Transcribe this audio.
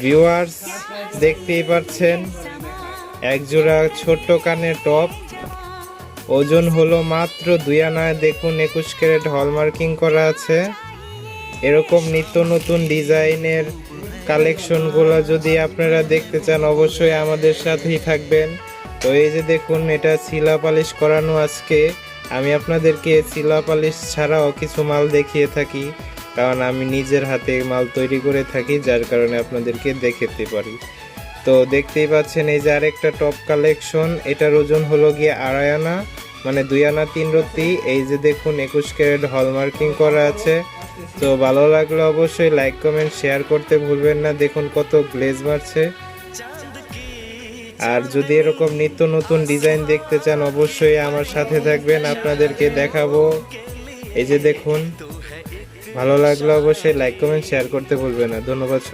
Viewers, দেখতেই পাচ্ছেন একজোড়া ছোট্ট কানের টপ, ওজন হলো মাত্র 2 আনা। দেখুন 21 ক্যারেট হলমার্কিং করা আছে। এরকম নিত্য নতুন ডিজাইনের কালেকশনগুলো যদি আপনারা দেখতে চান অবশ্যই আমাদের সাথেই থাকবেন। তো এই যে দেখুন, এটা সিলা পালিশ করানো। আজকে আমি আপনাদেরকে সিলা পালিশ ছাড়াও কিছু মাল দেখিয়ে থাকি, কারণ আমি নিজের হাতে মাল তৈরি করে থাকি, যার কারণে আপনাদেরকে দেখাতে পারি। তো দেখতেই পাচ্ছেন এই যে আরেকটা টপ কালেকশন, এটার ওজন হলো গিয়ে 2.5 আনা, মানে 2 আনা 3 রতি। এই যে দেখুন 21 ক্যারেট হলমার্কিং করা আছে। তো ভালো লাগলে অবশ্যই লাইক কমেন্ট শেয়ার করতে ভুলবেন না। দেখুন কত গ্লেজ মারছে। আর যদি এরকম নিত্য নতুন ডিজাইন দেখতে চান অবশ্যই আমার সাথে থাকবেন, আপনাদেরকে দেখাবো। এই যে দেখুন, ভালো লাগলে অবশ্যই লাইক কমেন্ট শেয়ার করতে ভুলবেন না। ধন্যবাদ।